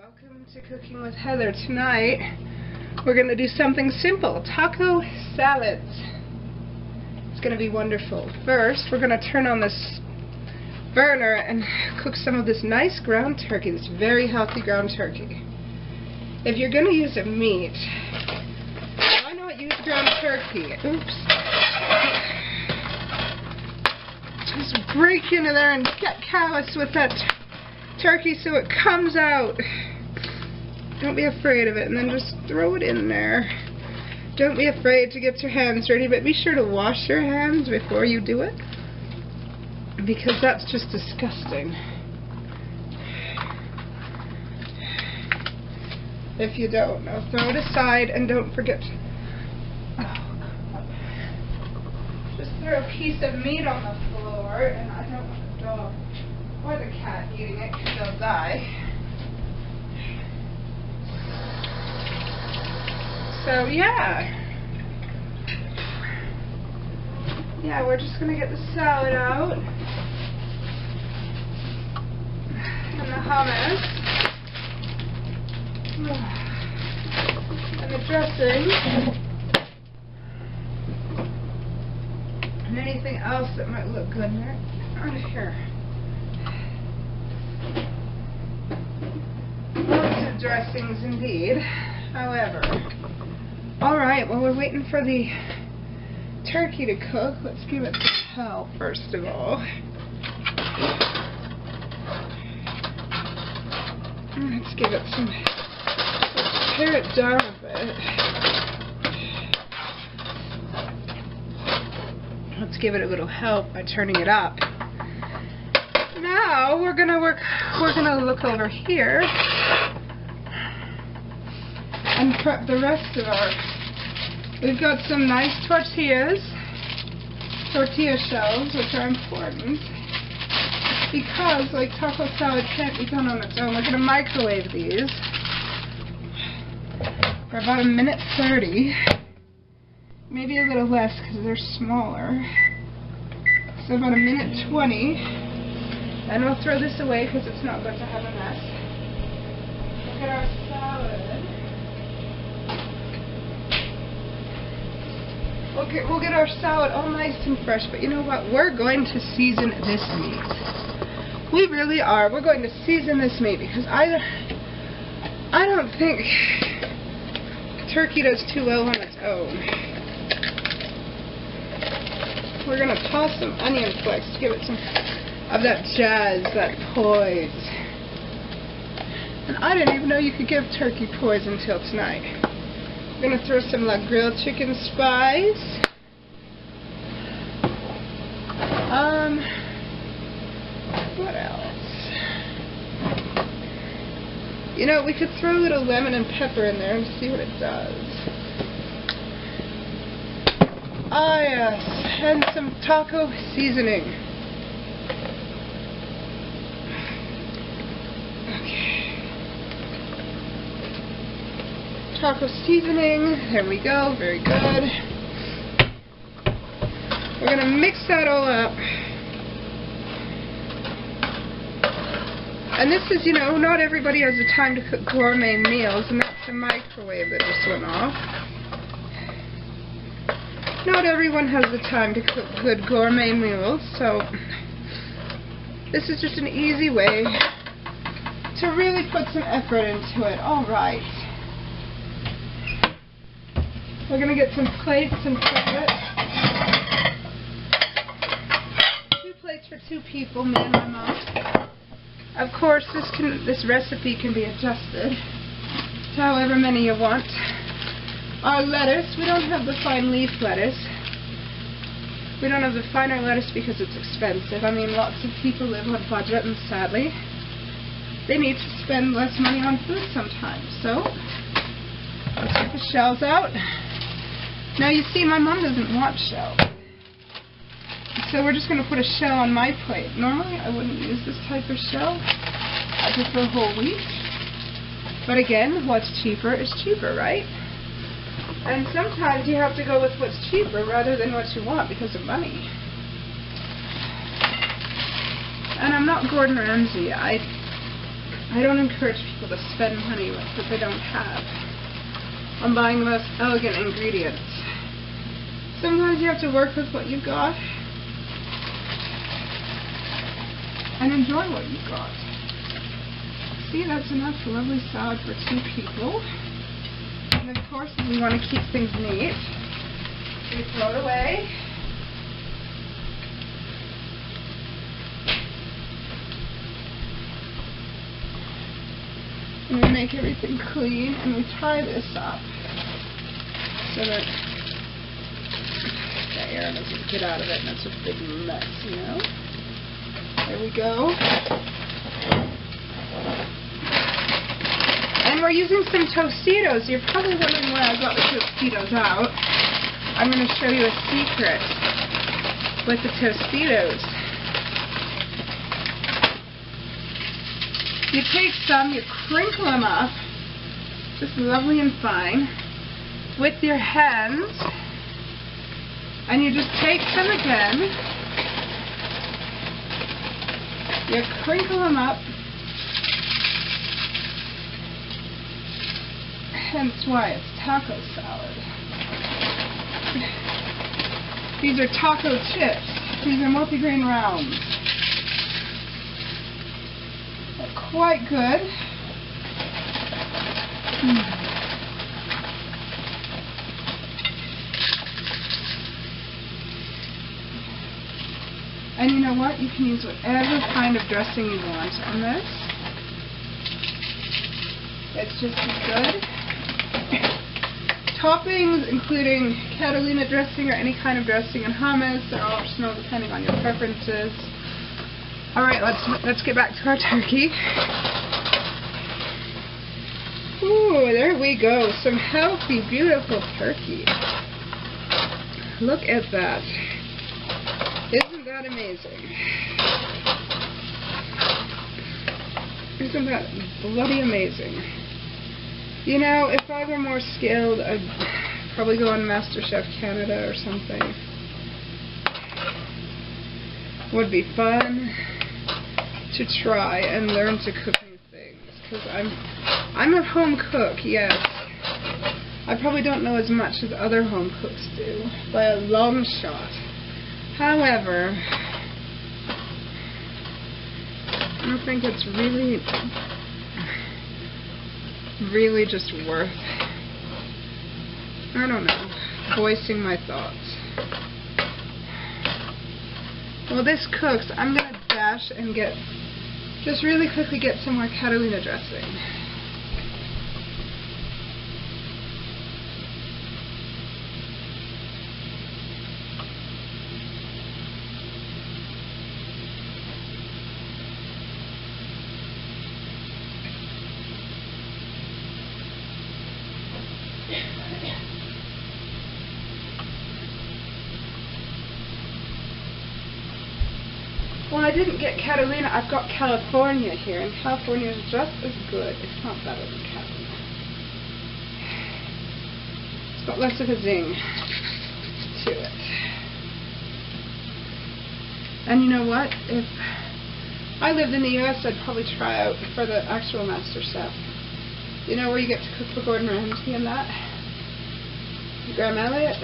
Welcome to Cooking with Heather. Tonight we're going to do something simple, taco salads. It's going to be wonderful. First we're going to turn on this burner and cook some of this nice ground turkey, this very healthy ground turkey. If you're going to use a meat, why not use ground turkey? Oops. Just break into there and get callous with that turkey so it comes out. Don't be afraid of it, and then just throw it in there. Don't be afraid to get your hands dirty, but be sure to wash your hands before you do it, because that's just disgusting. If you don't, now throw it aside and don't forget. Just throw a piece of meat on the floor, and I don't want the dog or the cat eating it because they'll die. So yeah, we're just going to get the salad out and the hummus and the dressing and anything else that might look good in there. Right here. Lots of dressings indeed. However, alright, well, we're waiting for the turkey to cook. Let's give it some help first of all. Let's give it some, let's pare it down a bit. Let's give it a little help by turning it up. Now we're gonna look over here and prep the rest of our. We've got some nice tortilla shells, which are important because, like, taco salad can't be done on its own. We're going to microwave these for about 1:30, maybe a little less because they're smaller. So about 1:20, and we'll throw this away because it's not good to have a mess. Look at our salad. We'll get our salad all nice and fresh, but you know what? We're going to season this meat. We really are. We're going to season this meat because I don't think turkey does too well on its own. We're going to toss some onion flakes to give it some of that jazz, that poise. And I didn't even know you could give turkey poise until tonight. We're going to throw some grilled chicken spice. What else? You know, we could throw a little lemon and pepper in there and see what it does. Ah, yes, and some taco seasoning. Taco seasoning, there we go, very good. We're going to mix that all up. And this is, you know, not everybody has the time to cook gourmet meals, and that's the microwave that just went off. Not everyone has the time to cook good gourmet meals, so this is just an easy way to really put some effort into it. Alright. We're going to get some plates and flip it. 2 plates for 2 people, me and my mom. Of course, this recipe can be adjusted to however many you want. Our lettuce, we don't have the fine leaf lettuce. We don't have the finer lettuce because it's expensive. I mean, lots of people live on a budget, and sadly, they need to spend less money on food sometimes. So, let's get the shells out. Now you see, my mom doesn't want shell. So we're just going to put a shell on my plate. Normally I wouldn't use this type of shell. I prefer whole wheat. But again, what's cheaper is cheaper, right? And sometimes you have to go with what's cheaper rather than what you want because of money. And I'm not Gordon Ramsay. I don't encourage people to spend money that they don't have on buying the most elegant ingredients. Sometimes you have to work with what you got and enjoy what you got. See, that's enough lovely salad for 2 people. And of course, if we want to keep things neat, we throw it away. And we make everything clean, and we tie this up so that the air doesn't get out of it and it's a big mess, you know? There we go. And we're using some Tostitos. You're probably wondering why I got the Tostitos out. I'm going to show you a secret with the Tostitos. You take some, you crinkle them up, just lovely and fine, with your hands, and you just take some again, you crinkle them up, hence why it's taco salad. These are taco chips. These are multigrain rounds. Quite good. And you know what? You can use whatever kind of dressing you want on this. It's just as good. Toppings, including Catalina dressing or any kind of dressing and hummus, are optional depending on your preferences. Alright, let's get back to our turkey. Ooh, there we go. Some healthy, beautiful turkey. Look at that. Isn't that amazing? Isn't that bloody amazing? You know, if I were more skilled, I'd probably go on MasterChef Canada or something. Would be fun to try and learn to cook new things, because I'm a home cook, yes. I probably don't know as much as other home cooks do, by a long shot. However, I think it's really just worth, I don't know, voicing my thoughts. While this cooks, I'm going to dash and just really quickly get some more Catalina dressing. Well, I didn't get Catalina, I've got California here, and California is just as good, if not better than Catalina. It's got less of a zing to it. And you know what? If I lived in the US, I'd probably try out for the actual MasterChef. You know, where you get to cook for Gordon Ramsay and that? Graham Elliott?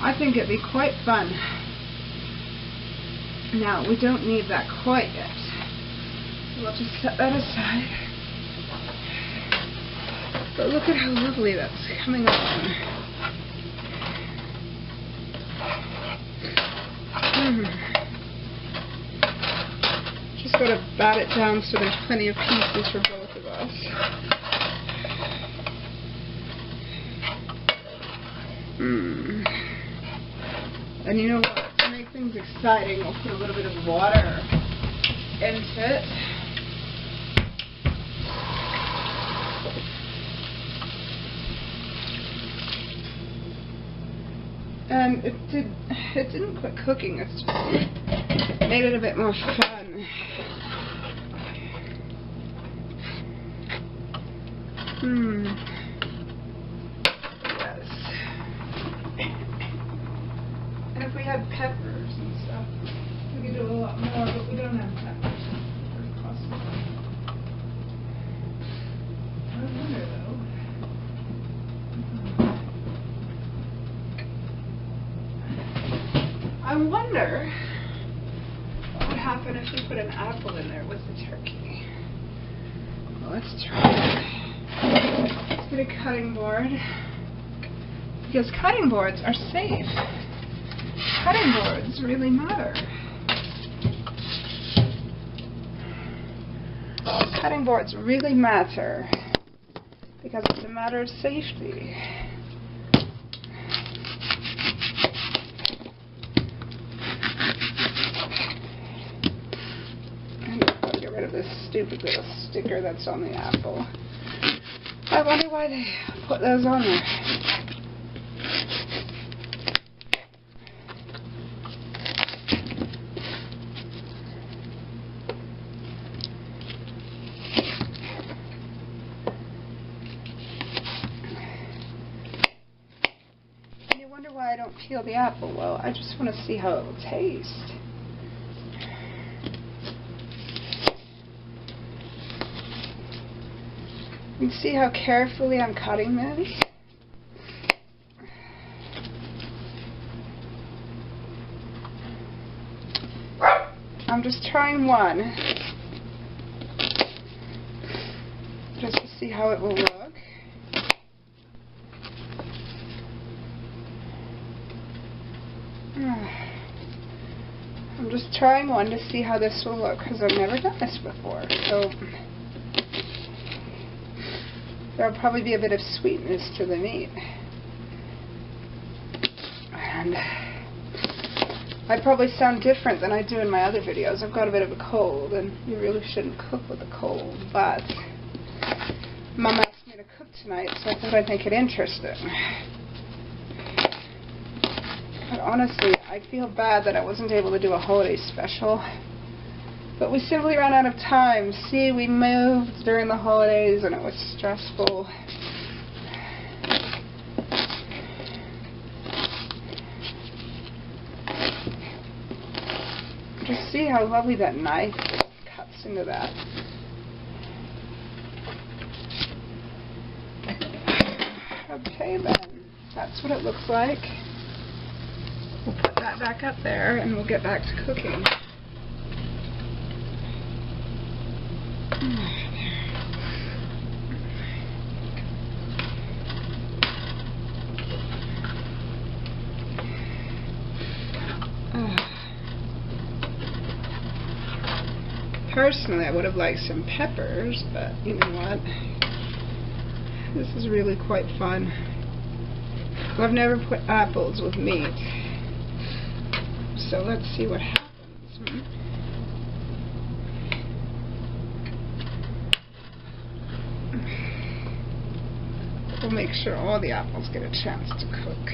I think it'd be quite fun. Now, we don't need that quite yet. We'll just set that aside. But look at how lovely that's coming on. Just got to bat it down so there's plenty of pieces for both of us. And you know what? Things exciting, we'll put a little bit of water into it. And it didn't quit cooking, it's just made it a bit more fun. And if we had peppers and stuff, we could do a lot more, but we don't have peppers. Very possible. wonder what would happen if we put an apple in there with the turkey. Well, let's try. Let's get a cutting board. Because cutting boards are safe. Cutting boards really matter. Cutting boards really matter because it's a matter of safety. And I'll get rid of this stupid little sticker that's on the apple. I wonder why they put those on there. Why I don't peel the apple. Well, I just want to see how it will taste. You can see how carefully I'm cutting this. I'm just trying one just to see how it will look. I'm just trying one to see how this will look because I've never done this before. So there'll probably be a bit of sweetness to the meat. And I probably sound different than I do in my other videos. I've got a bit of a cold and you really shouldn't cook with a cold. But Mom asked me to cook tonight, so I thought I'd make it interesting. But honestly, I feel bad that I wasn't able to do a holiday special. But we simply ran out of time. See, we moved during the holidays and it was stressful. Just see how lovely that knife cuts into that. Okay then, that's what it looks like. We'll put that back up there and we'll get back to cooking. Personally, I would have liked some peppers, but you know what? This is really quite fun. I've never put apples with meat. So let's see what happens. We'll make sure all the apples get a chance to cook.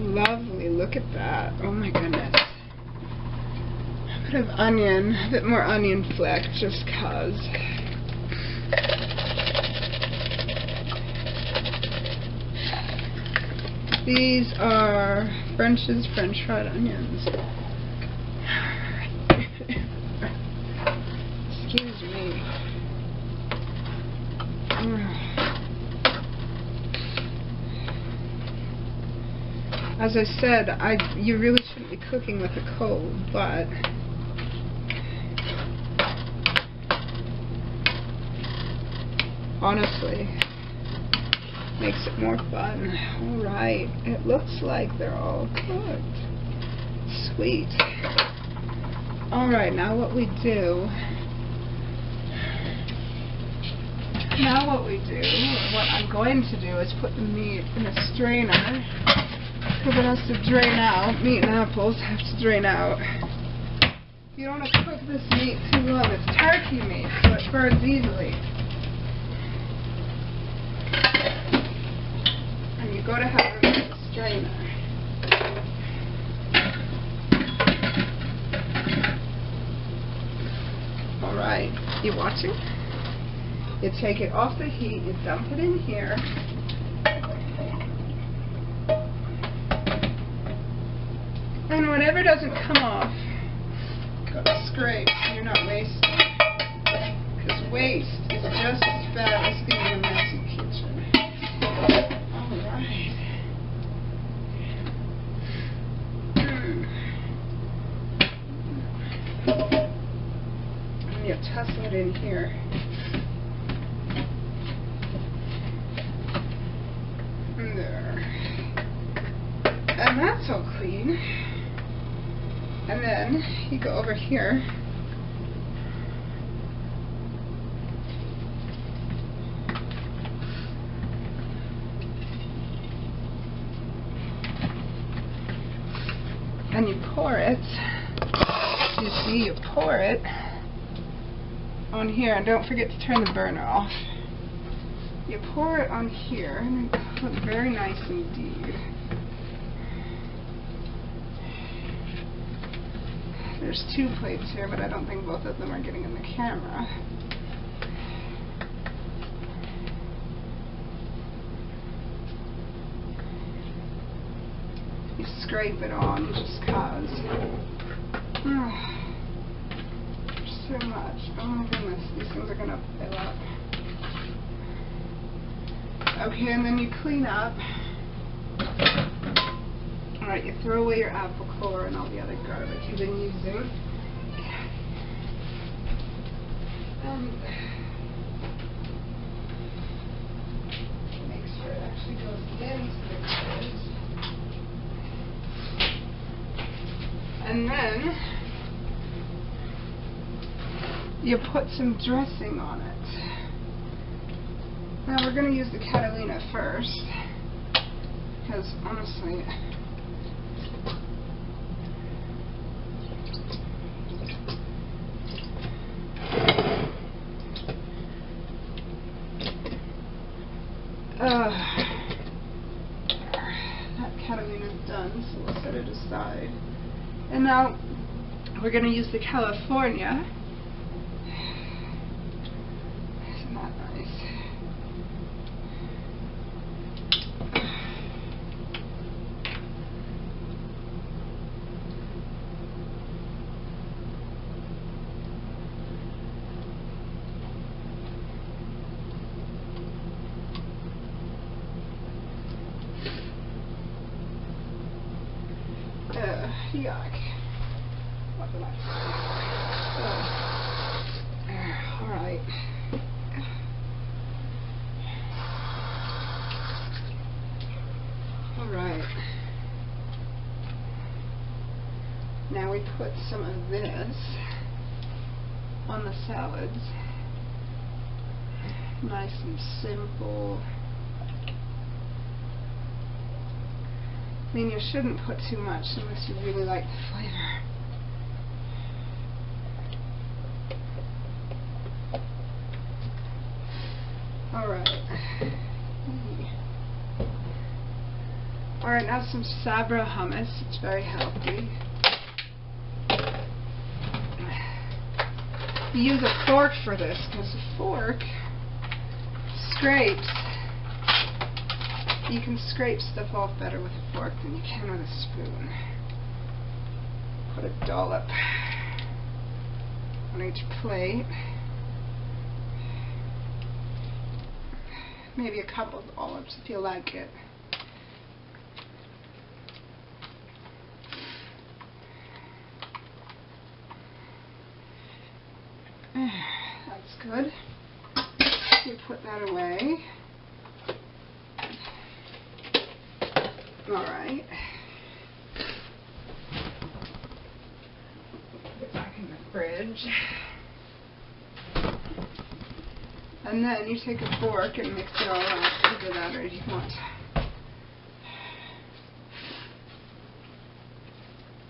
Lovely, look at that. Oh my goodness. A bit of onion, a bit more onion fleck just cause. These are French's French fried onions. Excuse me. As I said, you really shouldn't be cooking with a cold, but honestly, makes it more fun. Alright, it looks like they're all cooked. Sweet. Alright, now what we do, what I'm going to do is put the meat in a strainer. Because it has to drain out. Meat and apples have to drain out. You don't want to cook this meat too long. It's turkey meat, so it burns easily. And you go to have it in the strainer. Alright, you watching? You take it off the heat, you dump it in here. And whatever doesn't come off, go to scrape so you're not wasting. Because waste is just as bad as being in a messy kitchen. Alright. And you tussle it in here. There. And that's all clean. And then you go over here. And you pour it. You see, you pour it on here. And don't forget to turn the burner off. You pour it on here, and it looks very nice indeed. There's 2 plates here, but I don't think both of them are getting in the camera. You scrape it on just cause. There's so much. Oh my goodness, these things are gonna fill up. Okay, and then you clean up. Alright, you throw away your apple core and all the other garbage you've been using. Make sure it actually goes into the garbage. And then you put some dressing on it. Now we're going to use the Catalina first, because honestly, that Catalina's done, so we'll set it aside. And now we're going to use the California. Isn't that nice? Yuck. What did I say? Alright. Alright. Now we put some of this on the salads. Nice and simple. I mean, you shouldn't put too much unless you really like the flavor. Alright. Alright, now some Sabra hummus. It's very healthy. You use a fork for this because the fork scrapes. You can scrape stuff off better with a fork than you can with a spoon. Put a dollop on each plate. Maybe a couple of dollops if you like it. That's good. You put that away. Alright. Put it back in the fridge. And then you take a fork and mix it all up. Either that or you want.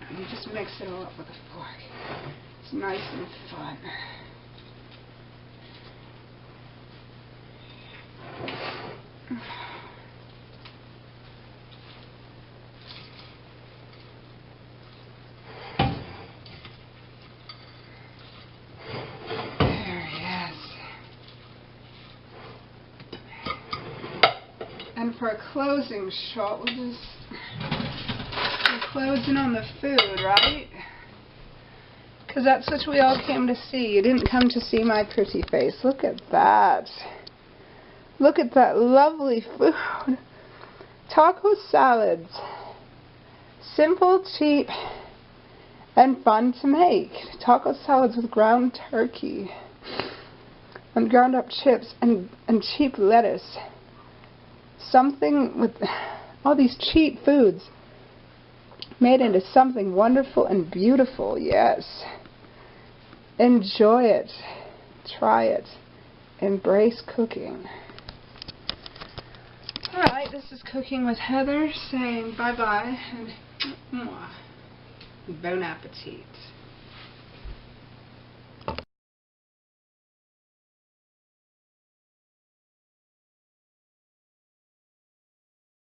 And you just mix it all up with a fork. It's nice and fun. And for a closing shot, we'll just clothes and on the food, right? Because that's what we all came to see. You didn't come to see my pretty face. Look at that. Look at that lovely food. Taco salads. Simple, cheap, and fun to make. Taco salads with ground turkey. And ground up chips and cheap lettuce. Something with all these cheap foods made into something wonderful and beautiful. Yes. Enjoy it. Try it. Embrace cooking. Alright, this is Cooking with Heather saying bye-bye and bon appetit.